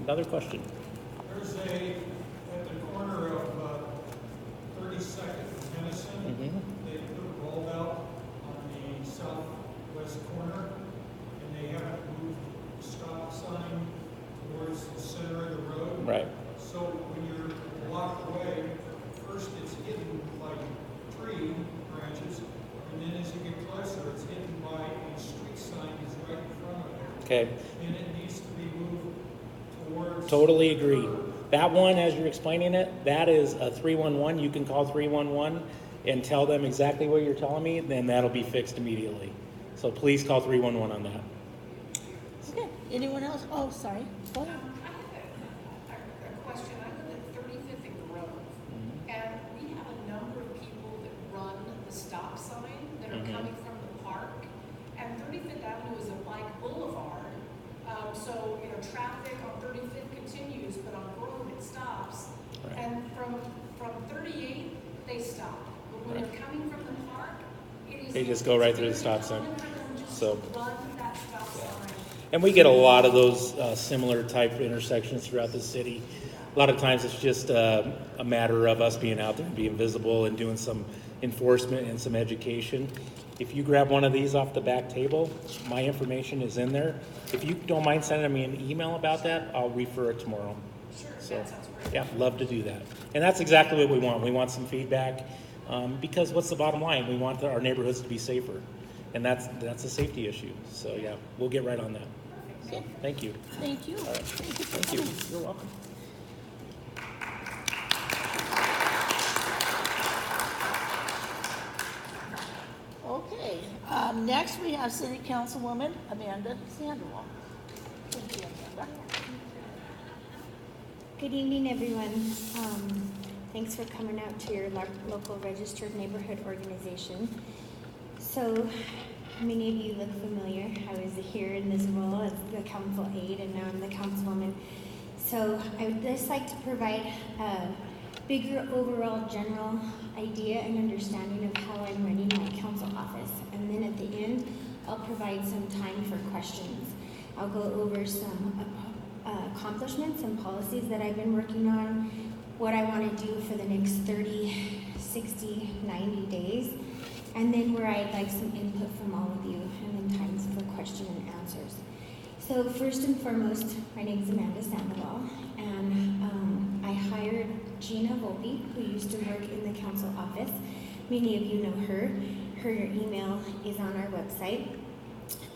Another question? There's at the corner of 32nd and Tennyson, they put a rolled out on the southwest corner, and they haven't moved the stop sign towards the center of the road. Right. So when you're blocked away, first it's hidden by tree branches, and then as you get closer, it's hidden by a street sign that's right in front of it. Okay. And it needs to be moved towards... Totally agree. That one, as you're explaining it, that is a 311. You can call 311 and tell them exactly what you're telling me, then that'll be fixed immediately. So please call 311 on that. Okay, anyone else? Oh, sorry. Go ahead. I have a question. I live at 35th and Grove, and we have a number of people that run the stop sign that are coming from the park, and 35th Avenue is a bike boulevard, so traffic on 35th continues, but on Grove it stops, Right. and from 38th they stop, but when they're coming from the park, it is They just go right through the stop sign. So. Run that stop sign. And we get a lot of those similar type intersections throughout the city. A lot of times it's just a matter of us being out there and being visible and doing some enforcement and some education. If you grab one of these off the back table, my information is in there. If you don't mind sending me an email about that, I'll refer it tomorrow. Sure, So, that sounds great. yeah, love to do that. And that's exactly what we want. We want some feedback because what's the bottom line? We want our neighborhoods to be safer. And that's a safety issue. So, yeah, we'll get right on that. So, thank you. Thank you. All right. Thank you for Thank you. coming. You're welcome. Okay, next we have City Councilwoman Amanda Sandoval. Thank you, Amanda. Good evening, everyone. Thanks for coming out to your local registered neighborhood organization. So, many of you look familiar. I was here in this role as the council aide, and now I'm the councilwoman. So, I would just like to provide a bigger overall general idea and understanding of how I'm running my council office. And then at the end, I'll provide some time for questions. I'll go over some accomplishments and policies that I've been working on, what I want to do for the next 30, 60, 90 days, and then where I'd like some input from all of you, and then times for question and answers. So first and foremost, my name is Amanda Sandoval, and I hired Gina Volpe, who used to work in the council office. Many of you know her. Her email is on our website,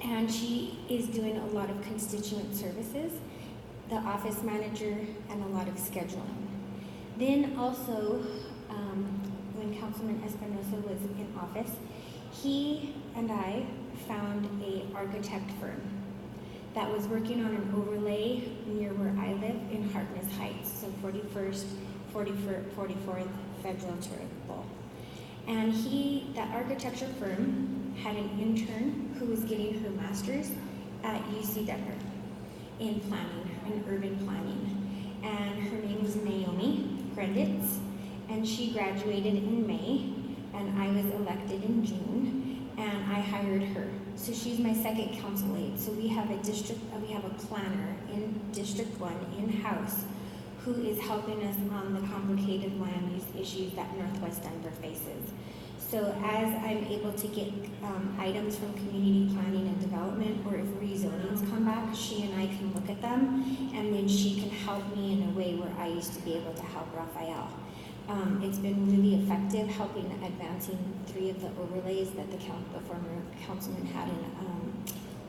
and she is doing a lot of constituent services, the office manager, and a lot of scheduling. Then also, when Councilman Espinosa was in office, he and I found an architect firm that was working on an overlay near where I live in Harkness Heights, so 41st, 44th Federal Circle. And that architecture firm had an intern who was getting her master's at UC Denver in planning, in urban planning. And her name was Naomi Grenditz, and she graduated in May, and I was elected in June, and I hired her. So she's my second council aide. So we have a planner in District 1 in-house who is helping us on the complicated land use issues that Northwest Denver faces. So as I'm able to get items from community planning and development, or if rezonings come back, she and I can look at them, and then she can help me in a way where I used to be able to help Raphael. It's been really effective helping advancing 3 of the overlays that the former councilman had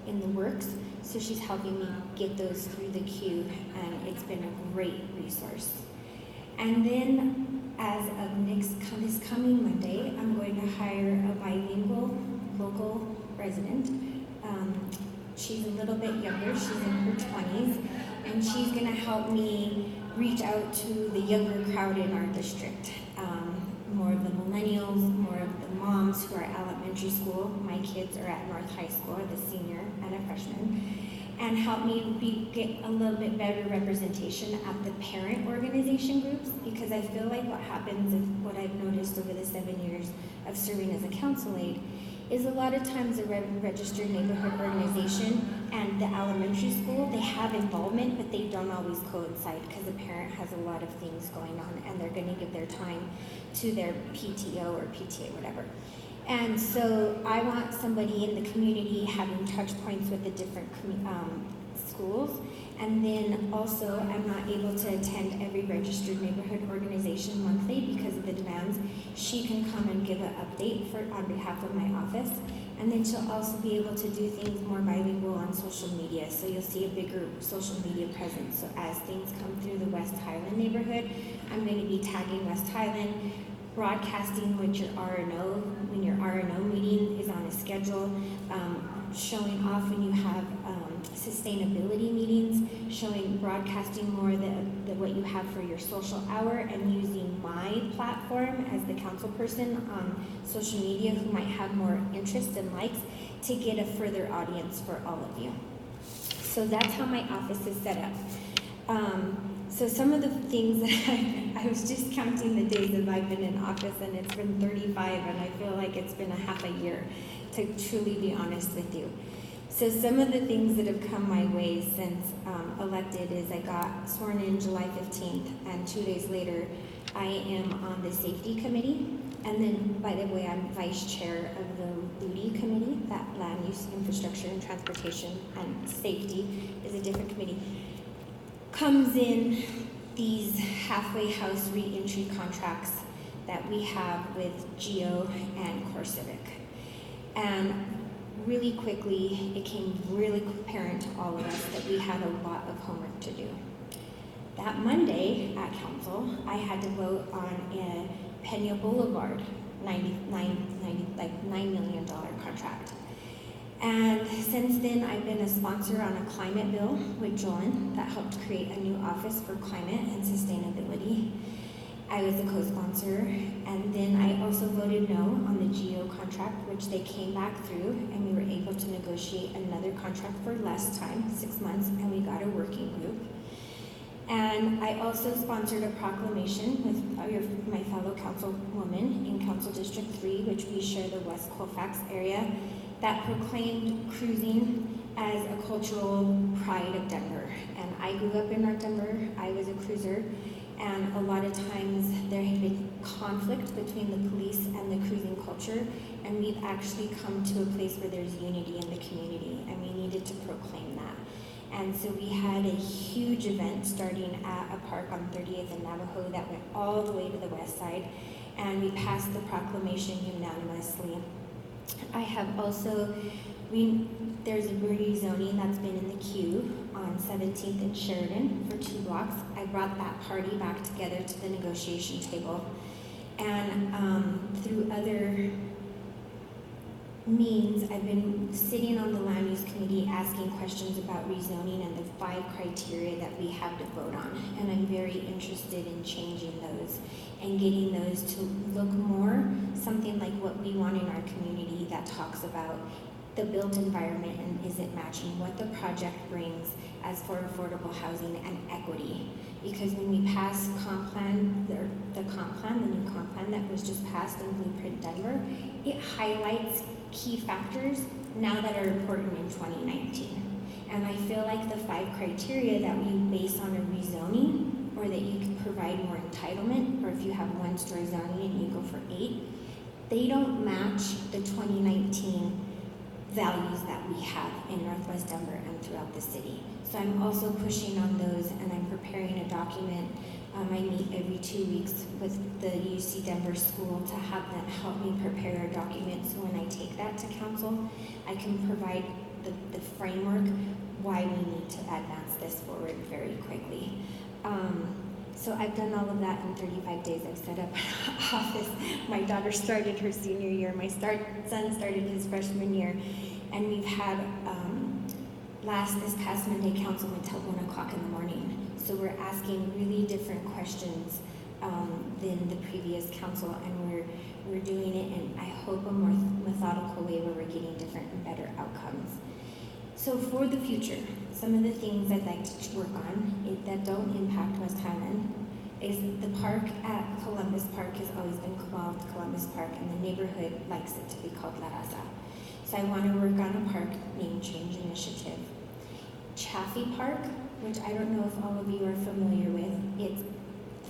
in the works. So she's helping me get those through the queue, and it's been a great resource. And then, as of this coming Monday, I'm going to hire a bilingual local resident. She's a little bit younger, she's in her 20s, and she's gonna help me reach out to the younger crowd in our district. More of the millennials, more of the moms who are at elementary school. My kids are at North High School, the senior and a freshman. And help me get a little bit better representation at the parent organization groups, because I feel like what happens, what I've noticed over the 7 years of serving as a council aide, is a lot of times a registered neighborhood organization and the elementary school, they have involvement, but they don't always coincide because the parent has a lot of things going on and they're going to give their time to their PTO or PTA, whatever. And so I want somebody in the community having touch points with the different schools. And then also, I'm not able to attend every registered neighborhood organization monthly because of the demands. She can come and give an update on behalf of my office. And then she'll also be able to do things more bilingual on social media. So you'll see a bigger social media presence. So as things come through the West Highland neighborhood, I'm going to be tagging West Highland, broadcasting when your R&O meeting is on a schedule, showing off when you have sustainability meetings, broadcasting more what you have for your social hour, and using my platform as the council person on social media who might have more interest and likes to get a further audience for all of you. So that's how my office is set up. So some of the things that I was just counting the days that I've been in office, and it's been 35, and I feel like it's been a half a year, to truly be honest with you. So some of the things that have come my way since elected is I got sworn in July 15th, and 2 days later, I am on the safety committee. And then, by the way, I'm vice chair of the LUDI committee, that land use, infrastructure, and transportation and safety is a different committee. Comes in these halfway house re-entry contracts that we have with GEO and CoreCivic. And really quickly, it came really apparent to all of us that we had a lot of homework to do. That Monday at council, I had to vote on a Pena Boulevard $9 million contract. And since then, I've been a sponsor on a climate bill with Jolyn that helped create a new office for climate and sustainability. I was a co-sponsor, and then I also voted no on the GEO contract, which they came back through, and we were able to negotiate another contract for less time, 6 months, and we got a working group. And I also sponsored a proclamation with my fellow councilwoman in Council District 3, which we share the West Colfax area, that proclaimed cruising as a cultural pride of Denver. And I grew up in North Denver. I was a cruiser. And a lot of times there had been conflict between the police and the cruising culture. And we've actually come to a place where there's unity in the community, and we needed to proclaim that. And so we had a huge event starting at a park on 30th and Navajo that went all the way to the west side. And we passed the proclamation unanimously. I have also, there's a rezoning that's been in the queue on 17th and Sheridan for 2 blocks. I brought that party back together to the negotiation table. And through other means, I've been sitting on the land use committee asking questions about rezoning and the 5 criteria that we have to vote on. And I'm very interested in changing those and getting those to look more something like what we want in our community, that talks about the built environment and is it matching what the project brings as for affordable housing and equity. Because when we pass comp plan, the new comp plan that was just passed in Blueprint Denver, it highlights key factors now that are important in 2019. And I feel like the 5 criteria that we base on a rezoning, or that you can provide more entitlement, or if you have 1-story zoning and you go for 8, they don't match the 2019 values that we have in Northwest Denver and throughout the city. So I'm also pushing on those, and I'm preparing a document. I meet every 2 weeks with the UC Denver school to have them help me prepare a document, so when I take that to council, I can provide the framework why we need to advance this forward very quickly. So I've done all of that in 35 days. I've set up an office. My daughter started her senior year. My son started his freshman year. And we've had, this past Monday, council until 1 o'clock in the morning. So we're asking really different questions than the previous council, and we're doing it in, I hope, a more methodical way where we're getting different and better outcomes. So for the future, some of the things I'd like to work on that don't impact West Highland is the park at Columbus Park has always been called Columbus Park, and the neighborhood likes it to be called La Raza. So I want to work on a park name change initiative. Chaffee Park, which I don't know if all of you are familiar with, it's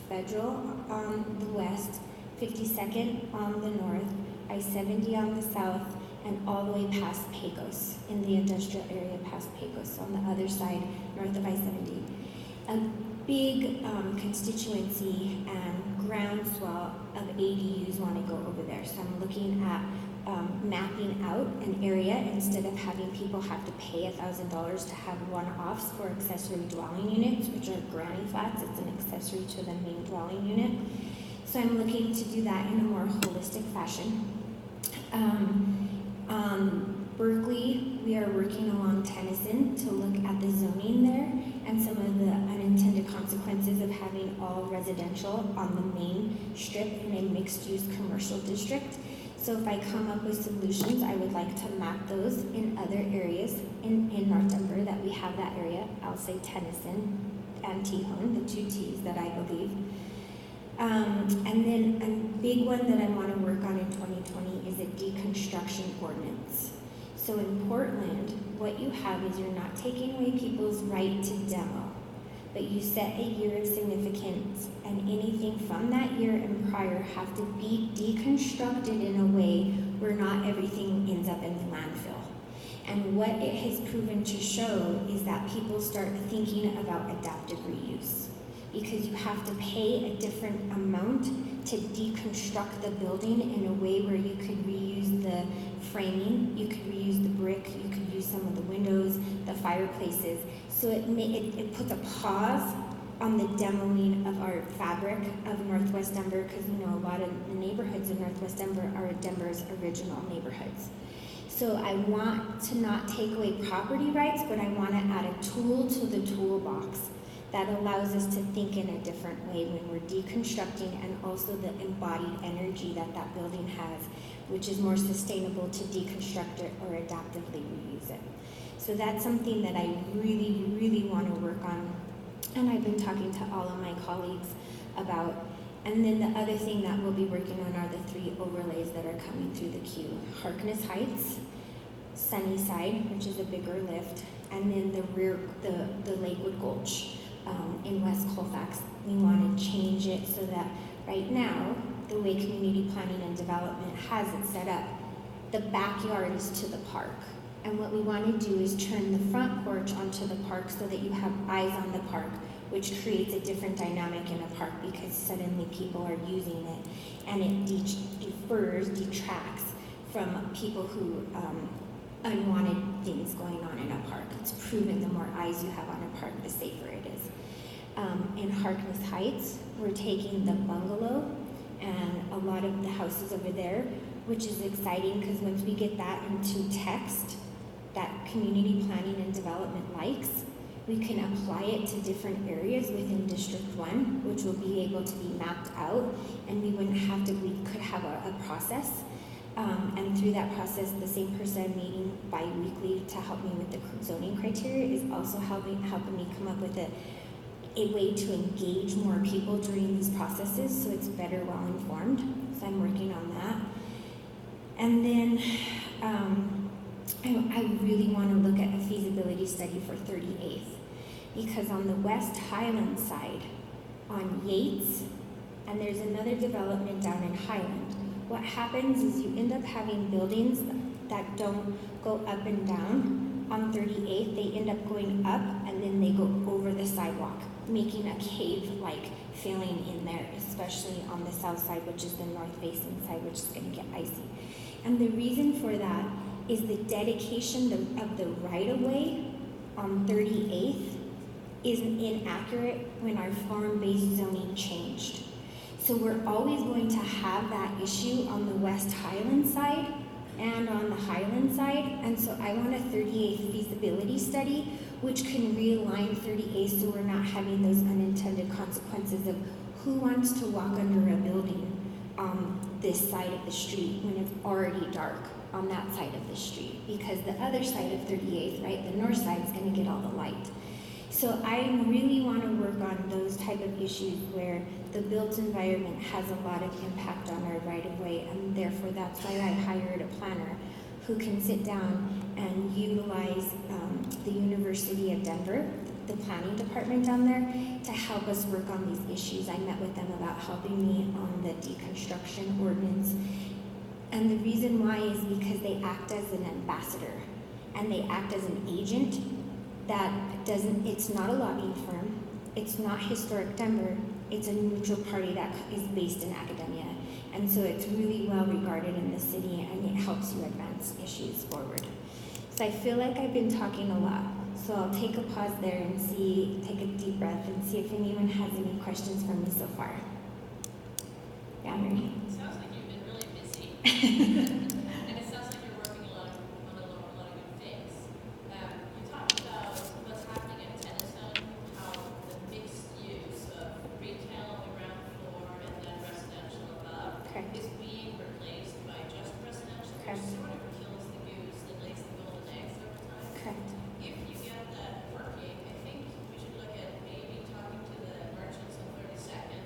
Federal on the west, 52nd on the north, I-70 on the south, and all the way past Pecos, in the industrial area past Pecos, on the other side, north of I-70. A big constituency and groundswell of ADUs want to go over there. So I'm looking at mapping out an area instead of having people have to pay $1,000 to have one-offs for accessory dwelling units, which are granny flats. It's an accessory to the main dwelling unit. So I'm looking to do that in a more holistic fashion. Berkeley, we are working along Tennyson to look at the zoning there and some of the unintended consequences of having all residential on the main strip in a mixed-use commercial district. So if I come up with solutions, I would like to map those in other areas in North Denver that we have that area. I'll say Tennyson and Tejon, the two T's that I believe. And then a big one that I want to work on in 2020 is a deconstruction ordinance. So in Portland, what you have is you're not taking away people's right to demo, but you set a year of significance, and anything from that year and prior have to be deconstructed in a way where not everything ends up in the landfill. And what it has proven to show is that people start thinking about adaptive reuse, because you have to pay a different amount to deconstruct the building in a way where you could reuse the framing, you could reuse the brick, you could use some of the windows, the fireplaces. So it puts a pause on the demoing of our fabric of Northwest Denver, because a lot of the neighborhoods in Northwest Denver are Denver's original neighborhoods. So I want to not take away property rights, but I want to add a tool to the toolbox that allows us to think in a different way when we're deconstructing, and also the embodied energy that that building has, which is more sustainable to deconstruct it or adaptively reuse it. So that's something that I really, really want to work on, and I've been talking to all of my colleagues about. And then the other thing that we'll be working on are the 3 overlays that are coming through the queue. Harkness Heights, Sunnyside, which is a bigger lift, and then the Lakewood Gulch. In West Colfax, we want to change it so that right now, the way community planning and development has it set up, the backyard is to the park. And what we want to do is turn the front porch onto the park so that you have eyes on the park, which creates a different dynamic in a park, because suddenly people are using it, and it detracts from people who unwanted things going on in a park. It's proven the more eyes you have on a park, the safer it is. In Harkness Heights, we're taking the bungalow and a lot of the houses over there, which is exciting, because once we get that into text that community planning and development likes, we can apply it to different areas within District 1, which will be able to be mapped out, and we could have a process. And through that process, the same person I'm meeting bi-weekly to help me with the zoning criteria is also helping me come up with a way to engage more people during these processes, so it's better well-informed. So I'm working on that. And then I really want to look at a feasibility study for 38th, because on the West Highland side, on Yates, and there's another development down in Highland, what happens is you end up having buildings that don't go up and down on 38th. They end up going up, and then they go over the sidewalk, making a cave-like feeling in there, especially on the south side, which is the north-facing side, which is going to get icy. And the reason for that is the dedication of the right-of-way on 38th is inaccurate when our farm-based zoning changed. So we're always going to have that issue on the West Highland side and on the Highland side. And so I want a 38th feasibility study, which can realign 38th so we're not having those unintended consequences of who wants to walk under a building on this side of the street when it's already dark on that side of the street, because the other side of 38th, right, the north side is going to get all the light. So I really want to work on those type of issues where the built environment has a lot of impact on our right-of-way, and therefore that's why I hired a planner who can sit down and utilize the University of Denver, the planning department down there, to help us work on these issues. I met with them about helping me on the deconstruction ordinance. And the reason why is because they act as an ambassador and they act as an agent that doesn't, it's not a lobbying firm, it's not Historic Denver, it's a neutral party that is based in academia. And so it's really well regarded in the city and it helps you advance issues forward. So I feel like I've been talking a lot. So I'll take a pause there and take a deep breath and see if anyone has any questions for me so far. Yeah, Mary. Sounds like you've been really busy. And it sounds like you're working on a lot of good things. You talked about what's happening at Tennyson, how the mixed use of retail on the ground floor and then residential above Correct. is being replaced by just residential, Correct. which sort of kills the goose that lays the golden eggs over time. Correct. If you get that working, I think we should look at maybe talking to the merchants on 32nd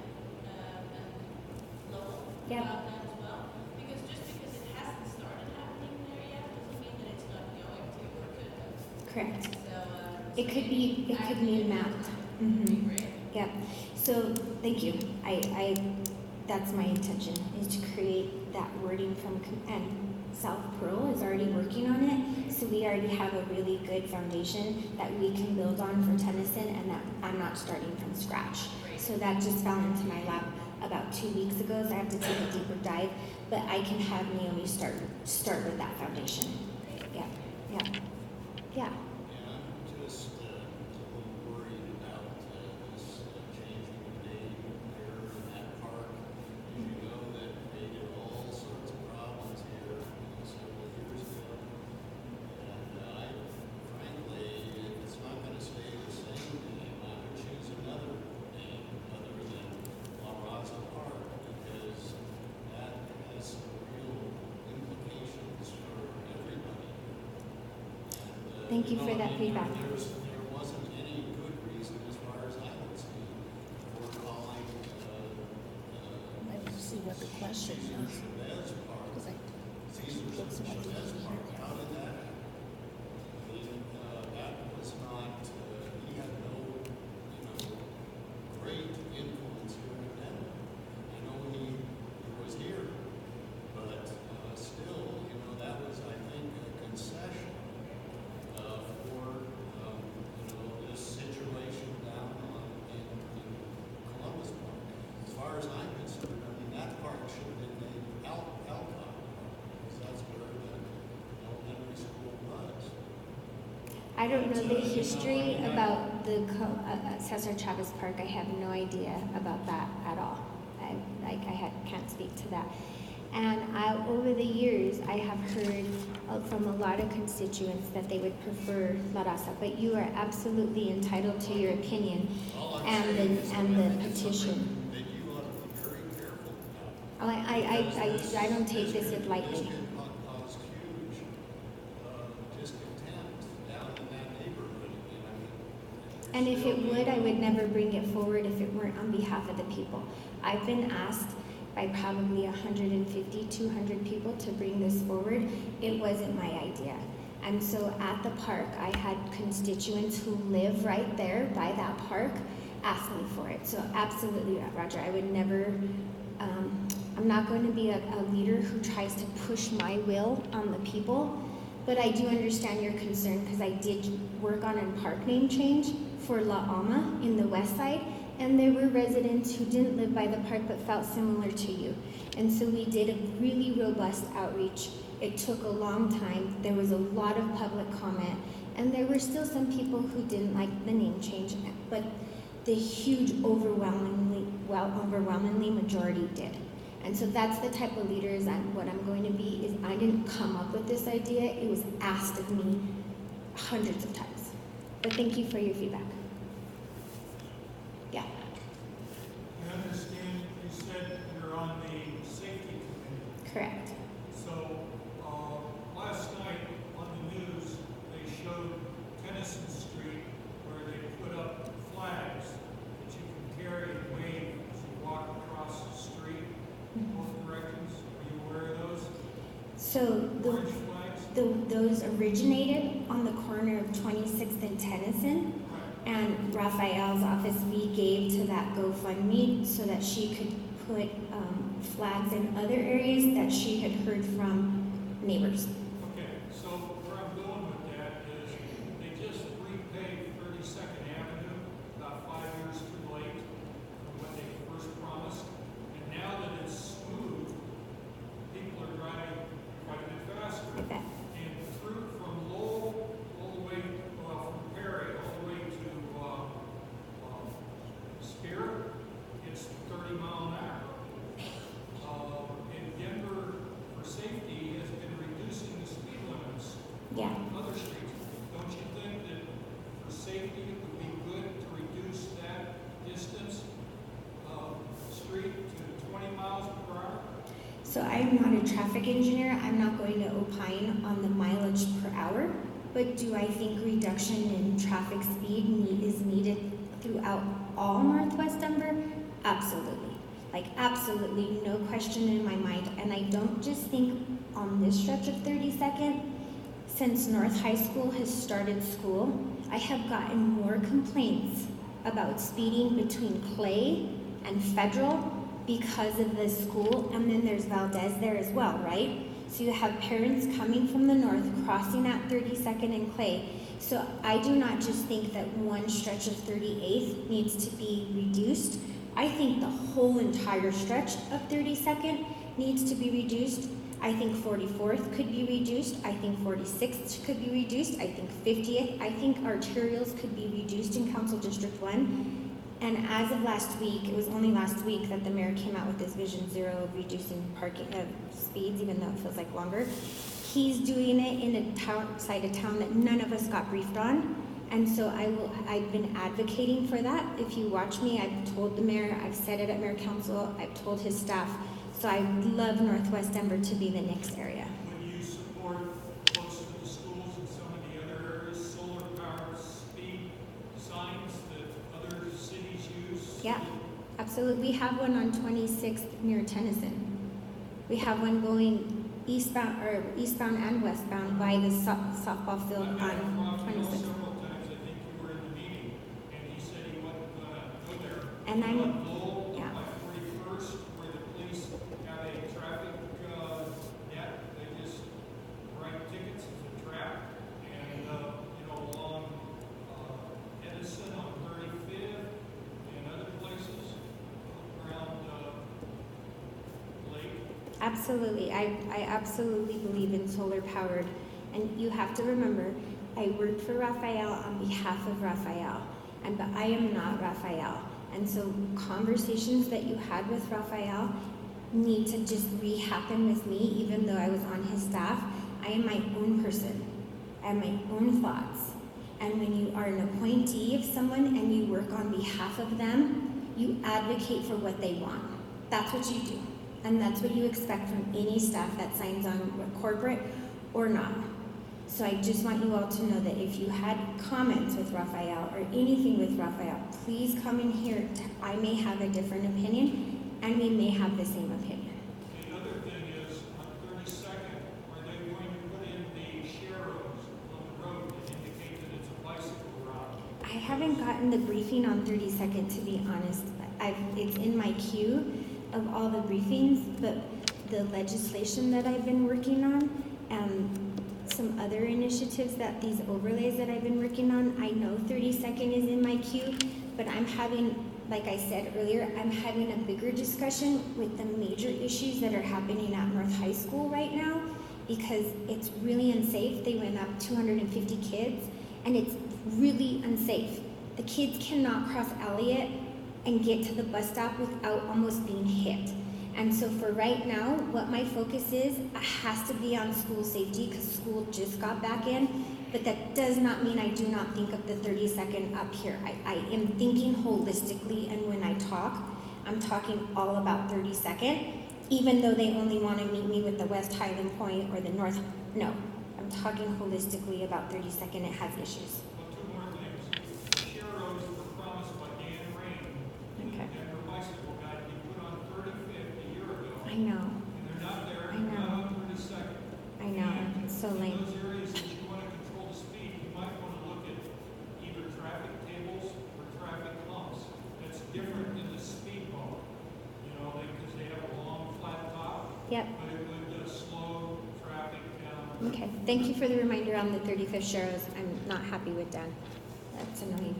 and Lowell Yeah. about that as well. Because just because it hasn't started happening there yet doesn't mean that it's not going to or could have. Correct. So It could be mapped. Would be Mm-hmm. great. Yeah. So thank you. I that's my intention, is to create that wording and South Pearl is already working on it. So we already have a really good foundation that we can build on for Tennyson, and that I'm not starting from scratch. So that just fell into my lap about 2 weeks ago, so I have to take a deeper dive. But I can have Naomi start with that foundation. Yeah. Yeah. Yeah. Yeah, I'm just a little worried about this changing of name there in that park. As you know, that created all sorts of problems here several years ago. And I, frankly, if it's not going to stay the same name, I would choose another name other than La Raza Park, because that has some real implications for everybody. Thank you for that feedback. There wasn't any good reason, as far as I could see, for calling Let me see what the question Caesar is. Chavez Park. Because I Caesar looks like Chavez it's Park. here. How did that happen? I mean, that was not, he had no, great influence here in Denver. I know he was here, but still, that was, I think, a concession for, this situation down in Columbus Park. As far as I'm concerned, I mean, that park should have been named Alcott Park, because that's where the elementary school was. I don't know the history about the Cesar Chavez Park. I have no idea about that at all. Can't speak to that. And over the years, I have heard from a lot of constituents that they would prefer La Raza, but you are absolutely entitled to your opinion All I'm and saying is the it's petition. something that you ought to be very careful about. I don't take this lightly. This can cause huge discontent down in that neighborhood. And if it would, I would never bring it forward if it weren't on behalf of the people. I've been asked by probably 150, 200 people to bring this forward. It wasn't my idea. And so at the park, I had constituents who live right there by that park ask me for it. So absolutely, Roger, I would never, I'm not going to be a leader who tries to push my will on the people, but I do understand your concern because I did work on a park name change for La Alma in the west side, and there were residents who didn't live by the park but felt similar to you. And so we did a really robust outreach. It took a long time. There was a lot of public comment, and there were still some people who didn't like the name change, but the huge overwhelmingly majority did. And so that's the type of leaders what I'm going to be is I didn't come up with this idea. It was asked of me hundreds of times. But thank you for your feedback. Yeah. I understand you said you're on the safety committee. Correct. So, last night on the news, they showed Tennyson Street where they put up flags that you can carry and wave as you walk across the street, both directions. Are you aware of those? So Orange flags? those originated on the corner of 26th and Tennyson. And Raphael's office, we gave to that GoFundMe so that she could put flags in other areas that she had heard from neighbors. Okay, so where I'm going with that is they just repaid 32nd Avenue about 5 years too late from what they first promised. And now that it's smooth, people are driving quite a bit faster. I bet. And through from Lowell all the way, well, from Perry all the way to Spear, it's 30 mile an hour. And Denver, for safety, has been reducing the speed limits Yeah. on other streets. Don't you think that for safety, it would be good to reduce that distance of street to 20 miles per hour? So I'm not a traffic engineer. I'm not going to opine on the mileage per hour. But do I think reduction in traffic speed is needed throughout all Northwest Denver? Absolutely. Like absolutely, no question in my mind. And I don't just think on this stretch of 32nd. Since North High School has started school, I have gotten more complaints about speeding between Clay and Federal because of this school, and then there's Valdez there as well, right? So you have parents coming from the north crossing at 32nd and Clay. So I do not just think that one stretch of 38th needs to be reduced. I think the whole entire stretch of 32nd needs to be reduced. I think 44th could be reduced. I think 46th could be reduced. I think 50th. I think arterials could be reduced in Council District 1. And as of last week, it was only last week that the mayor came out with this Vision Zero of reducing parking speeds, even though it feels like longer. He's doing it in a side of town that none of us got briefed on. And so I've been advocating for that. If you watch me, I've told the mayor, I've said it at mayor council, I've told his staff. So I love Northwest Denver to be the next area. Would you support close to the schools and some of the other areas, solar powered speed signs that other cities use? Yeah, absolutely. We have one on 26th near Tennyson. We have one going eastbound and westbound by the softball field I've had him on talk 26th. several times. I think you were in the meeting, and he said he wasn't gonna go there. And I'm- On Lowell, yeah. by 41st, where the police have a traffic net, they just write tickets as a trap. And, along Edison on 35th and other places around Lake. Absolutely. I absolutely believe in solar powered. And you have to remember, I work for Raphael on behalf of Raphael. But I am not Raphael. And so conversations that you had with Raphael need to just re-happen with me, even though I was on his staff. I am my own person. I have my own thoughts. And when you are an appointee of someone and you work on behalf of them, you advocate for what they want. That's what you do. And that's what you expect from any staff that signs on corporate or not. So I just want you all to know that if you had comments with Raphael or anything with Raphael, please come in here. I may have a different opinion and we may have the same opinion. The other thing is, on 32nd, are they going to put in the sharrows on the road that indicate that it's a bicycle route? I haven't gotten the briefing on 32nd, to be honest. It's in my queue of all the briefings, but the legislation that I've been working on and some other initiatives that these overlays that I've been working on, I know 32nd is in my queue, but I'm having, like I said earlier, I'm having a bigger discussion with the major issues that are happening at North High School right now because it's really unsafe. They went up 250 kids and it's really unsafe. The kids cannot cross Elliott and get to the bus stop without almost being hit. And so for right now, what my focus is, has to be on school safety because school just got back in, but that does not mean I do not think of the 32nd up here. I am thinking holistically, and when I talk, I'm talking all about 32nd, even though they only want to meet me with the West Highland Point or the North, no. I'm talking holistically about 32nd, it has issues. Well, two more things. The sharrows were promised by Dan Rain, Okay. the Denver bicycle guy, to be put on 35th a year ago. I know, And they're not there, I they're not know. on 32nd. I know, it's so lame. Those Yep. but it would slow traffic down. Okay, thank you for the reminder on the 35th Sharrows. I'm not happy with that. That's annoying.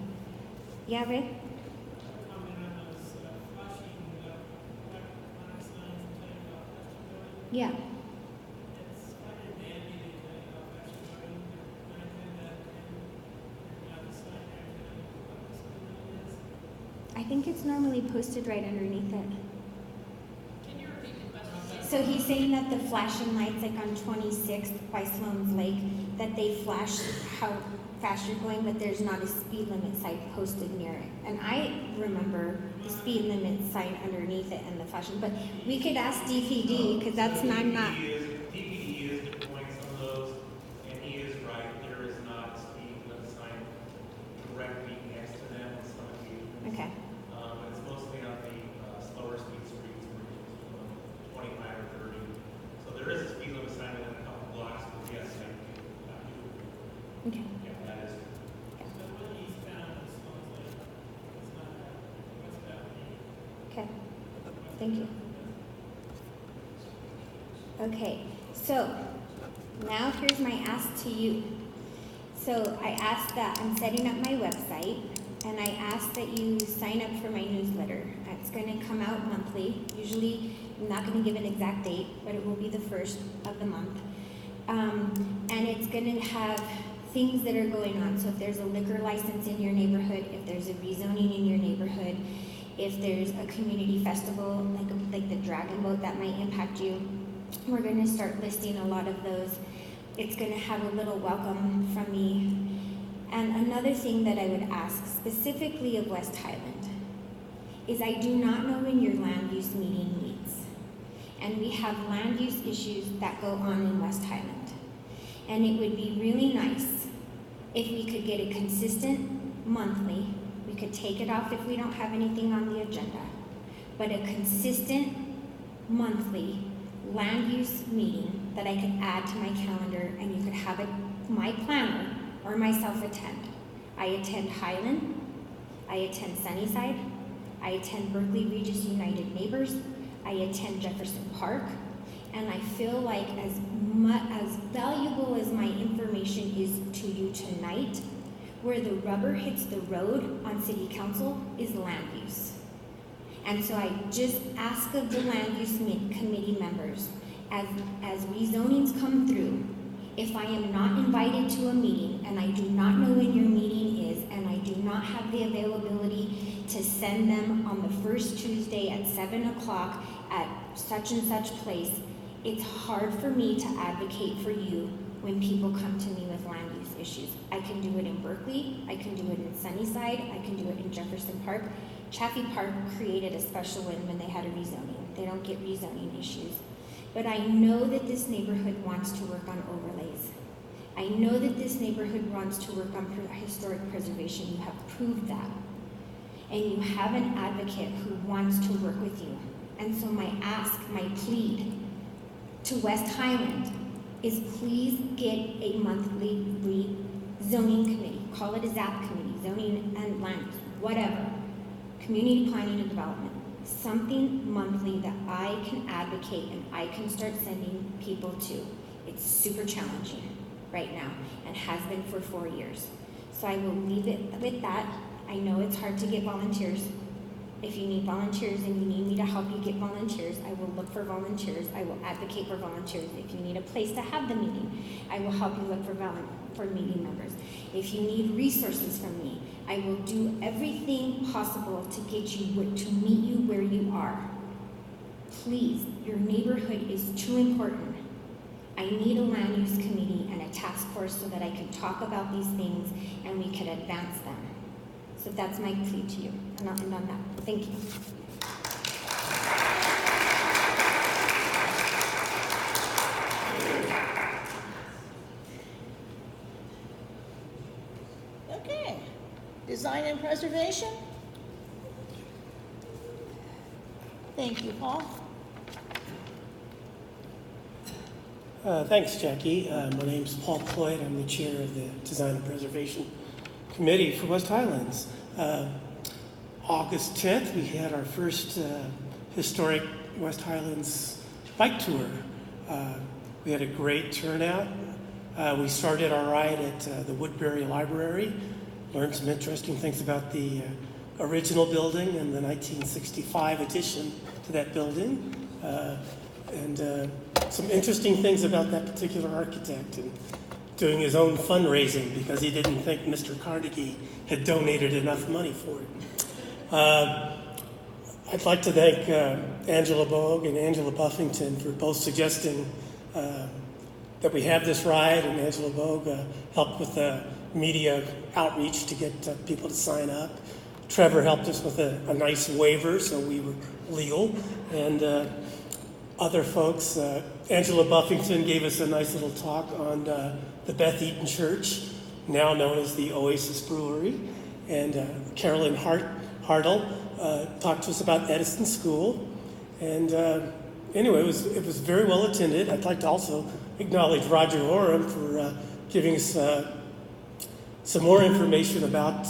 Yeah, Rick? Yeah. I think it's normally posted right underneath it. Can you repeat the question? So he's saying that the flashing lights, like on 26th by Sloan's Lake, that they flash how fast you're going, but there's not a speed limit sign posted near it. And I remember the speed limit sign underneath it and the flashing, but we could ask DPD, because that's So I'm not. DPD is deploying some of those, and he is right, there is not a speed limit sign directly next to them on some occasions. Okay. But it's mostly on the slower speed streets where you 25 or 30. So there is a speed limit sign within a couple blocks, but yes, I do. Okay. Yeah, that is. Okay. Thank you. Okay, so now here's my ask to you. So I asked that I'm setting up my website, and I ask that you sign up for my newsletter. It's going to come out monthly. Usually, I'm not going to give an exact date, but it will be the first of the month. And it's going to have things that are going on. So if there's a liquor license in your neighborhood, if there's a rezoning in your neighborhood, if there's a community festival like the Dragon Boat that might impact you, we're going to start listing a lot of those. It's going to have a little welcome from me. And another thing that I would ask specifically of West Highland is I do not know when your land use meeting meets. And we have land use issues that go on in West Highland. And it would be really nice if we could get a consistent monthly. We could take it off if we don't have anything on the agenda. But a consistent monthly land use meeting that I could add to my calendar, and you could have it, my planner or myself attend. I attend Highland, I attend Sunnyside, I attend Berkeley Regis United Neighbors, I attend Jefferson Park, and I feel like as valuable as my information is to you tonight, where the rubber hits the road on city council is land use. And so I just ask of the land use committee members, as rezonings come through, if I am not invited to a meeting and I do not know when your meeting is and I do not have the availability to send them on the first Tuesday at 7 o'clock at such and such place, it's hard for me to advocate for you when people come to me with land use issues. I can do it in Berkeley, I can do it in Sunnyside, I can do it in Jefferson Park. Chaffee Park created a special one when they had a rezoning. They don't get rezoning issues. But I know that this neighborhood wants to work on overlays. I know that this neighborhood wants to work on historic preservation. You have proved that. And you have an advocate who wants to work with you. And so my ask, my plead to West Highland is please get a monthly zoning committee. Call it a ZAP committee, zoning and land, whatever. Community planning and development. Something monthly that I can advocate and I can start sending people to. It's super challenging right now and has been for 4 years. So I will leave it with that. I know it's hard to get volunteers. If you need volunteers and you need me to help you get volunteers, I will look for volunteers. I will advocate for volunteers. If you need a place to have the meeting, I will help you look for meeting members. If you need resources from me, I will do everything possible to get you to meet you where you are. Please, your neighborhood is too important. I need a land use committee and a task force so that I can talk about these things and we can advance them. So that's my plea to you, and I'll end on that. Thank you. Okay, design and preservation. Thank you, Paul. Thanks, Jackie. My name's Paul Cloyd. I'm the chair of the Design and Preservation Committee for West Highlands. August 10th, we had our first historic West Highlands bike tour. We had a great turnout. We started our ride at the Woodbury Library, learned some interesting things about the original building and the 1965 addition to that building, and some interesting things about that particular architect and doing his own fundraising because he didn't think Mr. Carnegie had donated enough money for it. I'd like to thank Angela Bogue and Angela Buffington for both suggesting that we have this ride, and Angela Bogue helped with the media outreach to get people to sign up. Trevor helped us with a nice waiver so we were legal, and other folks. Angela Buffington gave us a nice little talk on the Beth Eaton Church, now known as the Oasis Brewery, and Carolyn Hartle talked to us about Edison School, and anyway, it was very well attended. I'd like to also acknowledge Roger Oram for giving us some more information about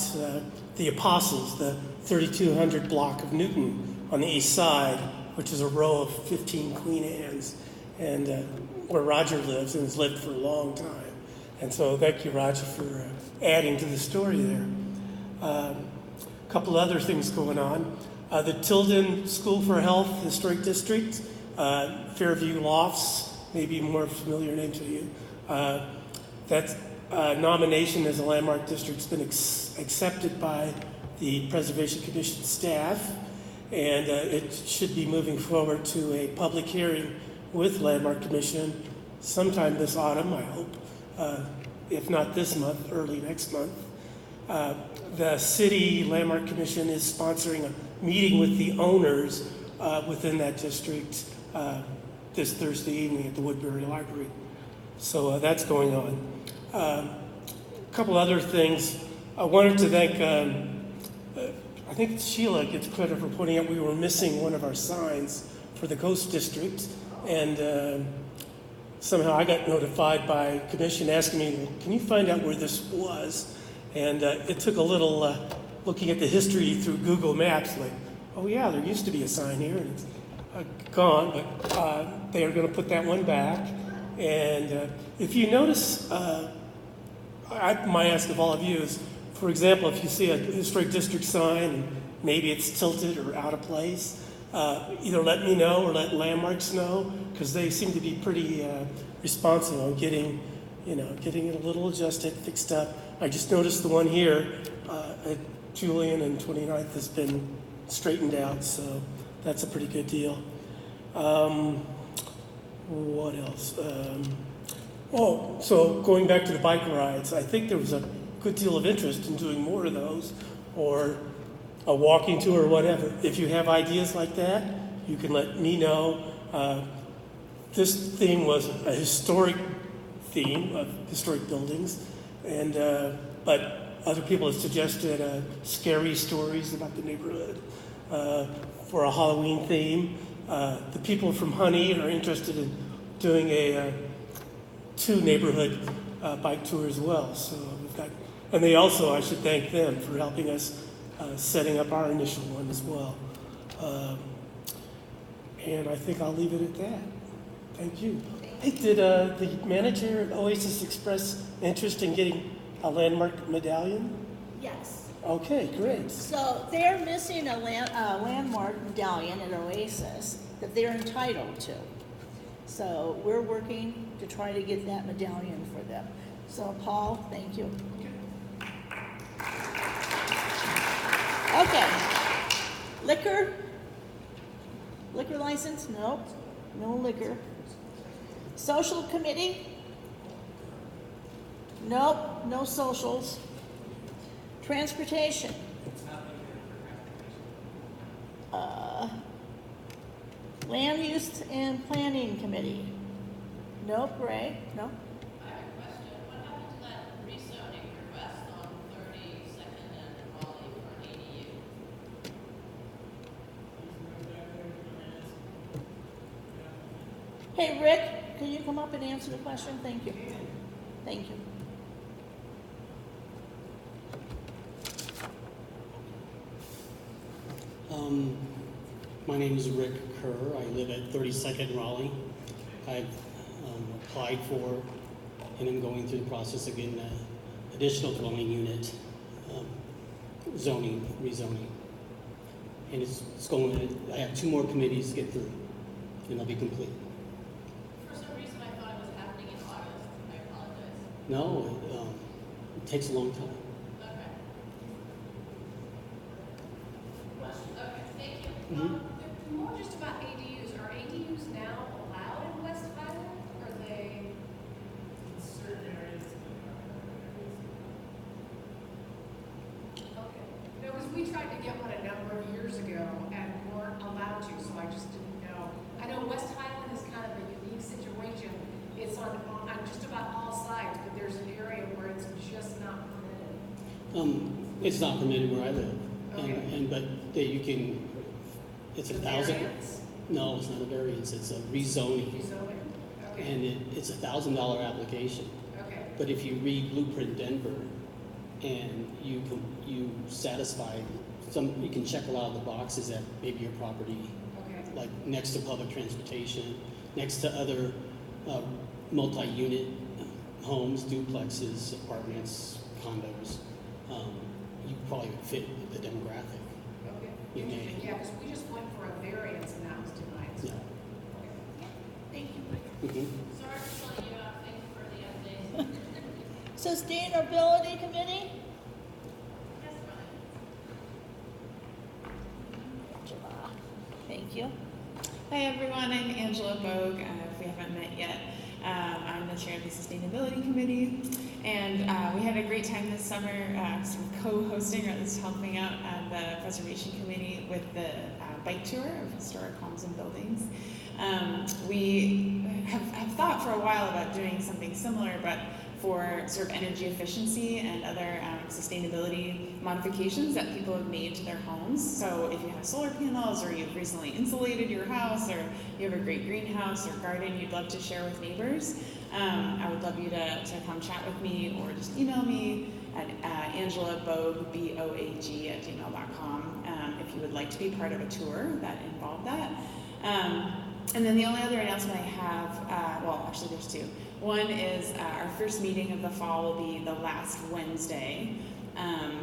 the Apostles, the 3200 block of Newton on the east side, which is a row of 15 Queen Anne's, and where Roger lives and has lived for a long time. And so thank you, Roger, for adding to the story there. A couple other things going on. The Tilden School for Health Historic District, Fairview Lofts, maybe a more familiar name to you. That nomination as a landmark district has been accepted by the Preservation Commission staff, and it should be moving forward to a public hearing with Landmark Commission sometime this autumn, I hope, if not this month, early next month. The City Landmark Commission is sponsoring a meeting with the owners within that district this Thursday evening at the Woodbury Library. So that's going on. A couple other things. I wanted to thank, I think Sheila gets credit for pointing out we were missing one of our signs for the Ghost District, and somehow I got notified by commission asking me, can you find out where this was? And it took a little looking at the history through Google Maps, like, oh yeah, there used to be a sign here, and it's gone, but they are going to put that one back. And if you notice, I might ask of all of you is, for example, if you see a historic district sign and maybe it's tilted or out of place, either let me know or let landmarks know, because they seem to be pretty responsive on getting it a little adjusted, fixed up. I just noticed the one here at Julian and 29th has been straightened out, so that's a pretty good deal. What else? So going back to the bike rides, I think there was a good deal of interest in doing more of those, or a walking tour or whatever. If you have ideas like that, you can let me know. This theme was a historic theme of historic buildings, and but other people have suggested scary stories about the neighborhood for a Halloween theme. The people from Honey are interested in doing a 2 neighborhood bike tour as well. So we've got, and they also, I should thank them for helping us setting up our initial one as well. And I think I'll leave it at that. Thank you. Hey, did the manager at Oasis express interest in getting a landmark medallion? Yes. Okay, great. So they're missing a landmark medallion at Oasis that they're entitled to. So we're working to try to get that medallion for them. So Paul, thank you. Okay. Liquor license? Nope. No liquor. Social committee? Nope, no socials. Transportation? Land use and planning committee? Nope, Ray? No? I have a question. What happened to that rezoning request on 32nd and Raleigh for an ADU? Hey, Rick, can you come up and answer the question? Thank you. Thank you. My name is Rick Kerr. I live at 32nd Raleigh. I've applied for and I'm going through the process of getting an additional dwelling unit rezoning. And it's going, I have 2 more committees to get through, and they'll be complete. For some reason, I thought it was happening in August. I apologize. No, it takes a long time. Okay. Okay, thank you. Mhm. More just about ADUs. Are ADUs now allowed in West Highland? Are they? In certain areas. Okay. No, because we tried to get one a number of years ago and weren't allowed to, so I just didn't know. I know West Highland is kind of a unique situation. It's on just about all sides, but there's an area where it's just not permitted. It's not permitted where I live, Okay. but that you can. It's The 1,000. variance? No, it's not a variance. It's a rezoning, Rezoning? Okay. and it's a $1,000 application. Okay. But if you read Blueprint Denver, and you satisfy some, you can check a lot of the boxes at maybe your property, Okay. like next to public transportation, next to other multi-unit homes, duplexes, apartments, condos. You probably would fit the demographic. Okay. You may. Interesting. Yeah, because we just went for a variance and that was denied. So. Yeah. Okay. Thank you. Mhm. Sorry for pulling you out. Thank you for the update. Sustainability Committee? Yes, Brian. Angela. Thank you. Hi everyone, I'm Angela Bogue. If we haven't met yet, I'm the chair of the Sustainability Committee, and we had a great time this summer sort of co-hosting, or at least helping out the Preservation Committee with the bike tour of historic homes and buildings. We have thought for a while about doing something similar, but for sort of energy efficiency and other sustainability modifications that people have made to their homes. So if you have solar panels, or you've recently insulated your house, or you have a great greenhouse or garden you'd love to share with neighbors, I would love you to come chat with me, or just email me at angelabogue, B-O-A-G, @gmail.com if you would like to be part of a tour that involved that. And then the only other announcement I have, well, actually there's 2. One is our first meeting of the fall will be the last Wednesday.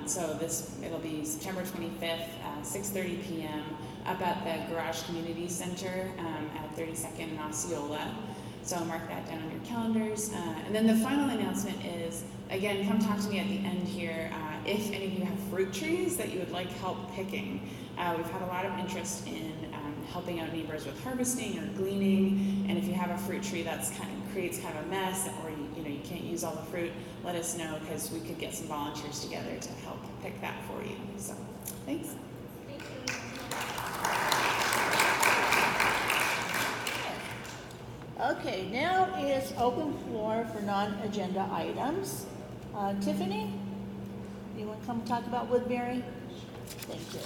So it'll be September 25th, 6:30 p.m. up at the Garage Community Center at 32nd and Osceola. So mark that down on your calendars. And then the final announcement is, again, come talk to me at the end here if any of you have fruit trees that you would like help picking. We've had a lot of interest in helping out neighbors with harvesting or gleaning, and if you have a fruit tree that's creates kind of a mess, or you can't use all the fruit, let us know, because we could get some volunteers together to help pick that for you. So, thanks. Thank you. Okay, now is open floor for non-agenda items. Tiffany, you want to come talk about Woodbury? Thank you.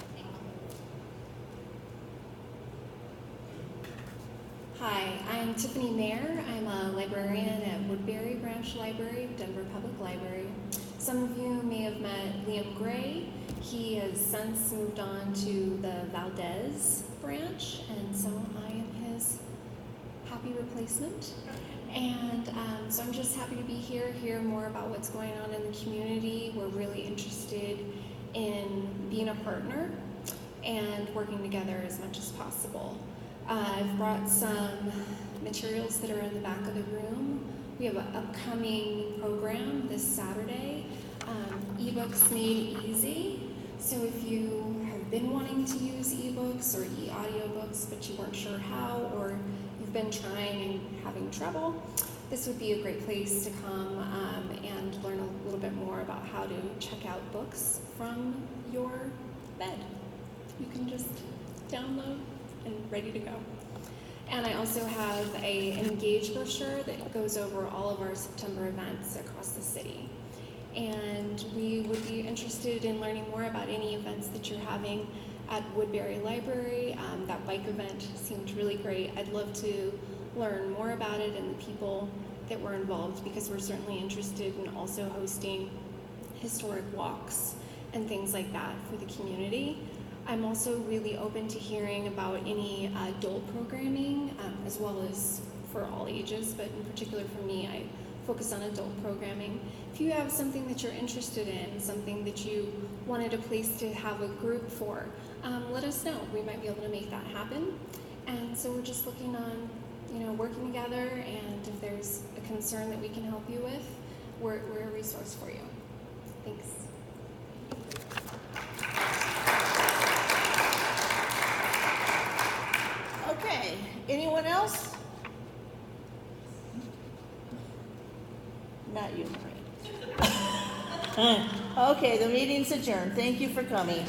Hi, I'm Tiffany Mayer. I'm a librarian at Woodbury Branch Library, Denver Public Library. Some of you may have met Liam Gray. He has since moved on to the Valdez branch, and so I am his happy replacement. And so I'm just happy to be here, hear more about what's going on in the community. We're really interested in being a partner and working together as much as possible. I've brought some materials that are in the back of the room. We have an upcoming program this Saturday, eBooks Made Easy. So if you have been wanting to use ebooks or e-audiobooks, but you weren't sure how, or you've been trying and having trouble, this would be a great place to come and learn a little bit more about how to check out books from your bed. You can just download and ready to go. And I also have an Engage brochure that goes over all of our September events across the city. And we would be interested in learning more about any events that you're having at Woodbury Library. That bike event seemed really great. I'd love to learn more about it and the people that were involved, because we're certainly interested in also hosting historic walks and things like that for the community. I'm also really open to hearing about any adult programming, as well as for all ages, but in particular for me, I focus on adult programming. If you have something that you're interested in, something that you wanted a place to have a group for, let us know. We might be able to make that happen. And so we're just looking on, working together, and if there's a concern that we can help you with, we're a resource for you. Thanks. Okay, anyone else? Not you, Marie. Okay, the meeting's adjourned. Thank you for coming.